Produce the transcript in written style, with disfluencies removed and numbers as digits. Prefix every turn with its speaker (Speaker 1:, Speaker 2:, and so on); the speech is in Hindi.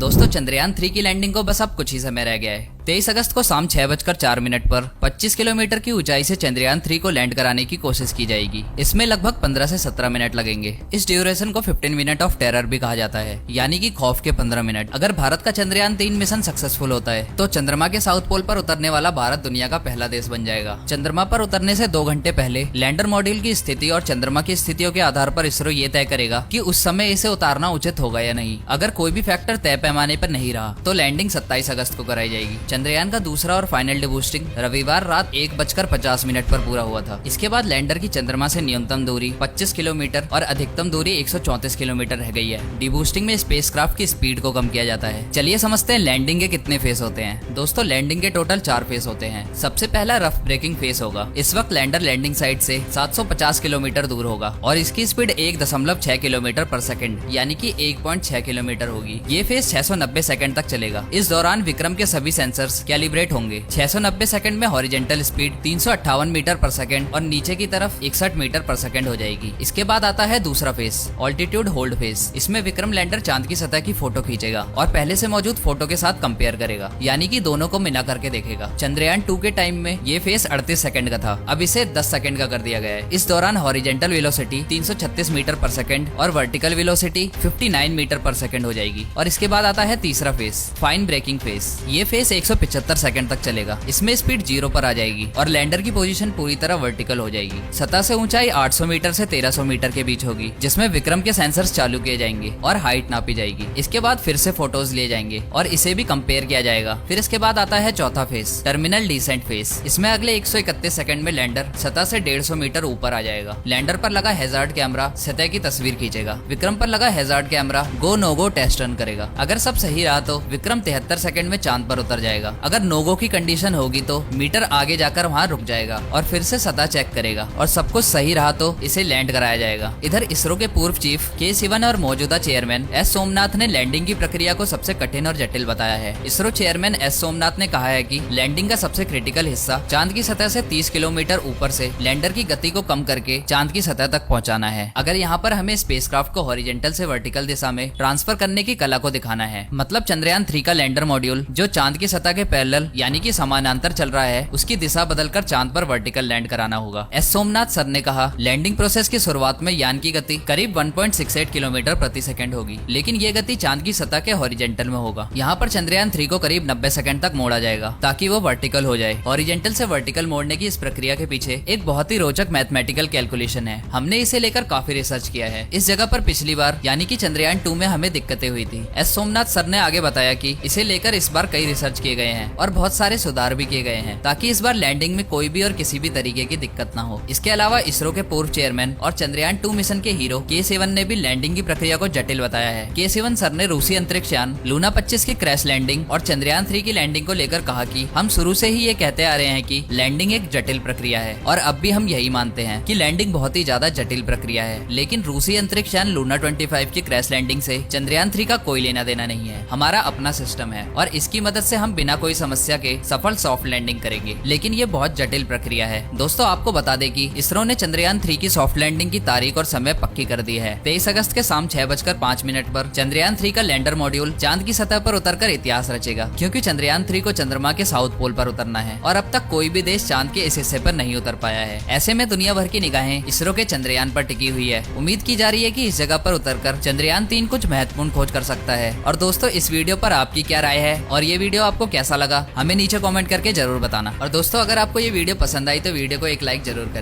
Speaker 1: दोस्तों चंद्रयान 3 की लैंडिंग को बस अब कुछ ही समय रह गया है। 23 अगस्त को शाम 6:04 पर 25 किलोमीटर की ऊंचाई से चंद्रयान 3 को लैंड कराने की कोशिश की जाएगी। इसमें लगभग 15 से 17 मिनट लगेंगे। इस ड्यूरेशन को 15 मिनट ऑफ टेरर भी कहा जाता है, यानी कि खौफ के 15 मिनट। अगर भारत का चंद्रयान 3 मिशन सक्सेसफुल होता है तो चंद्रमा के साउथ पोल पर उतरने वाला भारत दुनिया का पहला देश बन जाएगा। चंद्रमा पर उतरने से 2 घंटे पहले लैंडर मॉड्यूल की स्थिति और चंद्रमा की स्थितियों के आधार पर इसरो ये तय करेगा कि उस समय इसे उतारना उचित होगा या नहीं। अगर कोई भी फैक्टर तय पैमाने पर नहीं रहा तो लैंडिंग 27 अगस्त को कराई जाएगी। चंद्रयान का दूसरा और फाइनल डिबूस्टिंग रविवार रात 1:50 पर पूरा हुआ था। इसके बाद लैंडर की चंद्रमा से न्यूनतम दूरी 25 किलोमीटर और अधिकतम दूरी 134 किलोमीटर रह गई है। डिबूस्टिंग में स्पेसक्राफ्ट की स्पीड को कम किया जाता है। चलिए समझते हैं लैंडिंग के कितने फेस होते हैं। दोस्तों लैंडिंग के टोटल 4 फेस होते हैं। सबसे पहला रफ ब्रेकिंग फेस होगा। इस वक्त लैंडर लैंडिंग साइट से 750 किलोमीटर दूर होगा और इसकी स्पीड 1.6 किलोमीटर पर सेकंड यानी कि 1.6 किलोमीटर होगी। ये फेस 690 सेकंड तक चलेगा। इस दौरान विक्रम के सभी सेंसर्स कैलिब्रेट होंगे। 690 सेकंड में हॉरिजेंटल स्पीड 358 मीटर पर सेकंड और नीचे की तरफ 61 मीटर पर सेकंड हो जाएगी। इसके बाद आता है दूसरा फेस, ऑल्टीट्यूड होल्ड फेस। इसमें विक्रम लैंडर चांद की सतह की फोटो खींचेगा और पहले से मौजूद फोटो के साथ कंपेयर करेगा, यानी कि दोनों को मिला करके देखेगा। चंद्रयान 2 के टाइम में ये फेस 38 सेकंड का था, अब इसे 10 सेकंड का कर दिया गया है। इस दौरान हॉरिजेंटल वेलोसिटी 336 मीटर पर सेकंड और वर्टिकल वेलोसिटी 59 मीटर पर सेकंड हो जाएगी। और इसके बाद आता है तीसरा फेस, फाइन ब्रेकिंग फेस। ये फेस 175 सेकंड तक चलेगा। इसमें स्पीड 0 पर आ जाएगी और लैंडर की पोजीशन पूरी तरह वर्टिकल हो जाएगी। सतह से ऊंचाई 800 मीटर से 1300 मीटर के बीच होगी, जिसमें विक्रम के सेंसर्स चालू किए जाएंगे और हाइट नापी जाएगी। इसके बाद फिर से फोटोज लिए जाएंगे और इसे भी कंपेयर किया जाएगा। फिर इसके बाद आता है चौथा फेस, टर्मिनल डिसेंट फेस। इसमें अगले 131 सेकंड में लैंडर सतह से 150 मीटर ऊपर आ जाएगा। लैंडर पर लगा हैजार्ड कैमरा सतह की तस्वीर खींचेगा। विक्रम पर लगा हैजार्ड कैमरा गो नो गो टेस्ट रन करेगा। अगर सब सही रहा तो विक्रम 73 सेकंड में चांद पर उतर जाएगा। अगर नोगो की कंडीशन होगी तो मीटर आगे जाकर वहां रुक जाएगा और फिर से सतह चेक करेगा और सब कुछ सही रहा तो इसे लैंड कराया जाएगा। इधर इसरो के पूर्व चीफ के सिवन और मौजूदा चेयरमैन एस सोमनाथ ने लैंडिंग की प्रक्रिया को सबसे कठिन और जटिल बताया है। इसरो चेयरमैन एस सोमनाथ ने कहा है कि लैंडिंग का सबसे क्रिटिकल हिस्सा चांद की सतह से 30 किलोमीटर ऊपर से लैंडर की गति को कम करके चांद की सतह तक पहुंचाना है। अगर यहाँ पर हमें स्पेसक्राफ्ट को हॉरिजेंटल से वर्टिकल दिशा में ट्रांसफर करने की कला को दिखाना है, मतलब चंद्रयान 3 का लैंडर मॉड्यूल जो चांद की सतह के पैरेलल यानी कि समानांतर चल रहा है उसकी दिशा बदलकर चांद पर वर्टिकल लैंड कराना होगा। एस सोमनाथ सर ने कहा लैंडिंग प्रोसेस की शुरुआत में यान की गति करीब 1.68 किलोमीटर प्रति सेकंड होगी, लेकिन ये गति चांद की सतह के हॉरिजेंटल में होगा। यहाँ पर चंद्रयान 3 को करीब 90 सेकंड तक मोड़ा जाएगा ताकि वो वर्टिकल हो जाए। हॉरिजेंटल से वर्टिकल मोड़ने की इस प्रक्रिया के पीछे एक बहुत ही रोचक मैथमेटिकल कैलकुलेशन है। हमने इसे लेकर काफी रिसर्च किया है। इस जगह पर पिछली बार यानी कि चंद्रयान 2 में हमें दिक्कतें हुई थी। एस सोमनाथ सर ने आगे बताया कि इसे लेकर इस बार कई रिसर्च किए गए हैं और बहुत सारे सुधार भी किए गए हैं ताकि इस बार लैंडिंग में कोई भी और किसी भी तरीके की दिक्कत ना हो। इसके अलावा इसरो के पूर्व चेयरमैन और चंद्रयान 2 मिशन के हीरो के सिवन ने भी लैंडिंग की प्रक्रिया को जटिल बताया है। के सिवन सर ने रूसी अंतरिक्ष यान लूना 25 की क्रैश लैंडिंग और चंद्रयान 3 की लैंडिंग को लेकर कहा कि हम शुरू से ही ये कहते आ रहे हैं कि लैंडिंग एक जटिल प्रक्रिया है और अब भी हम यही मानते हैं कि लैंडिंग बहुत ही ज्यादा जटिल प्रक्रिया है। लेकिन रूसी अंतरिक्ष यान लूना 25 की क्रैश लैंडिंग से चंद्रयान 3 का कोई लेना देना नहीं है। हमारा अपना सिस्टम है और इसकी मदद से हम बिना कोई समस्या के सफल सॉफ्ट लैंडिंग करेंगे, लेकिन ये बहुत जटिल प्रक्रिया है। दोस्तों आपको बता दें कि इसरो ने चंद्रयान 3 की सॉफ्ट लैंडिंग की तारीख और समय पक्की कर दी है। 23 अगस्त के शाम 6:05 पर चंद्रयान 3 का लैंडर मॉड्यूल चांद की सतह पर उतरकर इतिहास रचेगा, क्योंकि चंद्रयान 3 को चंद्रमा के साउथ पोल पर उतरना है और अब तक कोई भी देश चांद के इस हिस्से पर नहीं उतर पाया है। ऐसे में दुनिया भर की निगाहें इसरो के चंद्रयान पर टिकी हुई है। उम्मीद की जा रही है कि इस जगह पर उतरकर चंद्रयान 3 कुछ महत्वपूर्ण खोज कर सकता है। और दोस्तों इस वीडियो पर आपकी क्या राय है और ये वीडियो आपको कैसा लगा हमें नीचे कमेंट करके जरूर बताना। और दोस्तों अगर आपको ये वीडियो पसंद आई तो वीडियो को एक लाइक जरूर करें।